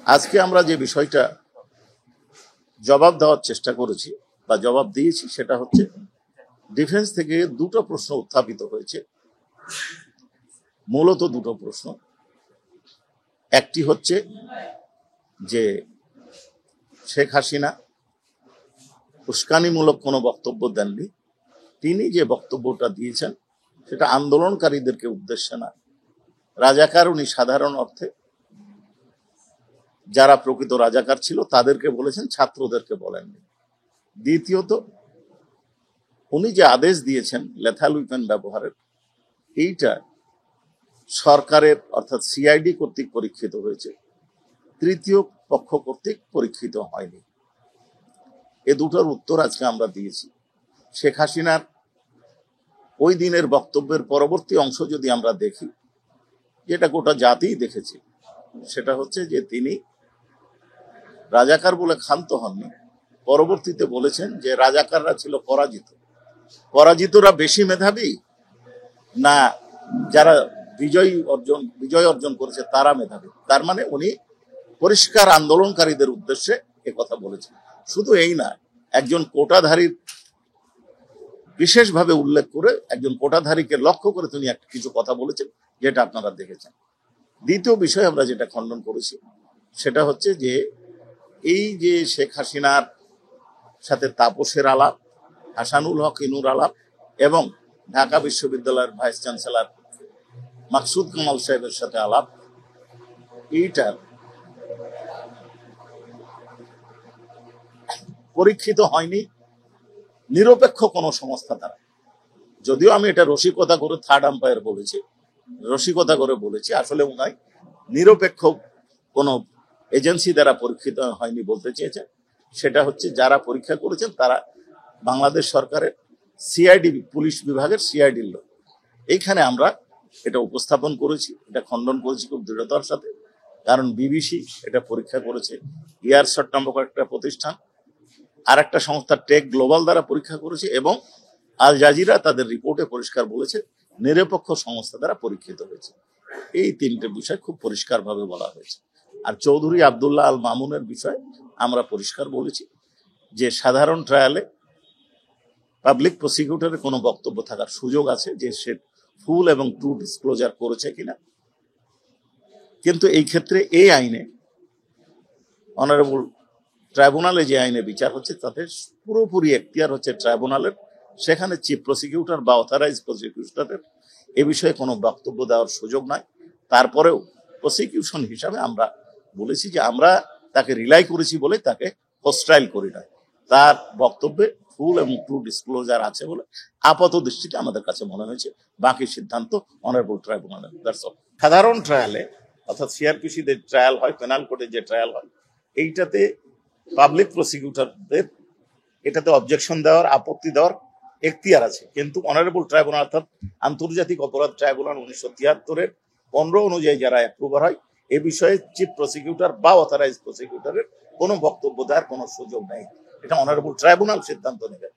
আজকে আমরা যে বিষয়টা জবাব দেওয়ার চেষ্টা করেছি বা জবাব দিয়েছি সেটা হচ্ছে ডিফেন্স থেকে দুটো প্রশ্ন উত্থাপিত হয়েছে, মূলত দুটো প্রশ্ন। একটি হচ্ছে যে শেখ হাসিনা উস্কানিমূলক কোনো বক্তব্য দেননি, তিনি যে বক্তব্যটা দিয়েছেন সেটা আন্দোলনকারীদেরকে উদ্দেশ্যে না, রাজাকার উনি সাধারণ অর্থে যারা প্রকৃত রাজাকার ছিল তাদেরকে বলেছেন, ছাত্রদেরকে বলেননি। দ্বিতীয়ত, উনি যে আদেশ দিয়েছেন লেথাল উইপেন ব্যবহারের, এইটা সরকারের অর্থাৎ সিআইডি কর্তৃক পরীক্ষিত হয়েছে, তৃতীয় পক্ষ কর্তৃক পরীক্ষিত হয়নি। এ দুটোর উত্তর আজকে আমরা দিয়েছি। শেখ হাসিনার ওই দিনের বক্তব্যের পরবর্তী অংশ যদি আমরা দেখি, যেটা গোটা জাতিই দেখেছে, সেটা হচ্ছে যে তিনি রাজাকার বলে ক্ষান্ত হননি, পরবর্তীতে বলেছেন যে রাজাকাররা ছিল পরাজিত, পরাজিতরা বেশি মেধাবী না যারা বিজয় অর্জন করেছে তারা মেধাবী। তার মানে উনি পরিষ্কার আন্দোলনকারীদের উদ্দেশ্যে এ কথা বলেছেন। শুধু এই না, একজন কোটাধারীর বিশেষভাবে উল্লেখ করে একজন কোটাধারীকে লক্ষ্য করে তিনি কিছু কথা বলেছেন, যেটা আপনারা দেখেছেন। দ্বিতীয় বিষয় আমরা যেটা খণ্ডন করেছি সেটা হচ্ছে যে এই যে শেখ হাসিনার সাথে তাপসের আলাপ, হাসানুল হক ইনুর আলাপ এবং ঢাকা বিশ্ববিদ্যালয়ের ভাইস চ্যান্সেলর মাকসুদ কামাল সাহেবের সাথে আলাপ, এইটার পরীক্ষিত হয়নি নিরপেক্ষ কোন সংস্থা দ্বারা। যদিও আমি এটা রসিকতা করে থার্ড আম্পায়ার বলেছি, রসিকতা করে বলেছি, আসলে উনাই নিরপেক্ষ কোন এজেন্সি দ্বারা পরীক্ষিত হয়নি বলতে চেয়েছেন। সেটা হচ্ছে যারা পরীক্ষা করেছেন তারা বাংলাদেশ সরকারের সিআইডি পুলিশ বিভাগের সিআইডির লোক। এইখানে আমরা এটা উপস্থাপন করেছি, এটা খণ্ডন করেছি খুব দৃঢ়তার সাথে, কারণ বিবিসি এটা পরীক্ষা করেছে, ইয়ারশট নামক একটা প্রতিষ্ঠান, আর একটা সংস্থা টেক গ্লোবাল দ্বারা পরীক্ষা করেছে, এবং আল জাজিরা তাদের রিপোর্টে পরিষ্কার বলেছে নিরপেক্ষ সংস্থা দ্বারা পরীক্ষিত হয়েছে। এই তিনটে বিষয় খুব পরিষ্কারভাবে বলা হয়েছে। আর চৌধুরী আব্দুল্লাহ আল মামুনের বিষয়ে আমরা পরিষ্কার বলেছি যে সাধারণ ট্রায়ালে পাবলিক প্রসিকিউটরের কোনো বক্তব্য থাকার সুযোগ আছে যে সে ফুল এবং ট্রু ডিসক্লোজার করেছে কিনা। কিন্তু এই ক্ষেত্রে এই আইনে অনারেবল ট্রাইব্যুনালে যে আইনে বিচার হচ্ছে তাতে পুরোপুরি এখতিয়ার হচ্ছে ট্রাইব্যুনালের। সেখানে চিফ প্রসিকিউটর বা অথরাইজ প্রসিকিউটরের এ বিষয়ে কোনো বক্তব্য দেওয়ার সুযোগ নাই। তারপরেও প্রসিকিউশন হিসাবে আমরা বলেছি যে আমরা তাকে রিলাই করেছি বলে তাকে হোস্টাইল করি না, তার বক্তব্যে ফুল এবং ট্রু ডিসক্লোজার আছে বলে আপাত দৃষ্টিতে আমাদের কাছে মনে হয়েছে। বাকি সিদ্ধান্ত অনারেবল ট্রাইব্যুনালের। সাধারণ ট্রায়ালে অর্থাৎ সিআরপিসি যে ট্রায়াল হয়, পেনাল কোর্টে যে ট্রায়াল হয়, এইটাতে পাবলিক প্রসিকিউটরদের এটাতে অবজেকশন দেওয়ার, আপত্তি দেওয়ার এখতিয়ার আছে। কিন্তু অনারেবল ট্রাইব্যুনাল অর্থাৎ আন্তর্জাতিক অপরাধ ট্রাইব্যুনাল 1973-এর 15 অনুযায়ী যারা অ্যাপ্রুভার হয়, এ বিষয়ে চিফ প্রসিকিউটর বা অথরাইজ প্রসিকিউটরের কোনো বক্তব্য দেওয়ার কোনো সুযোগ নেই। এটা অনারেবল ট্রাইব্যুনাল সিদ্ধান্ত নেবে।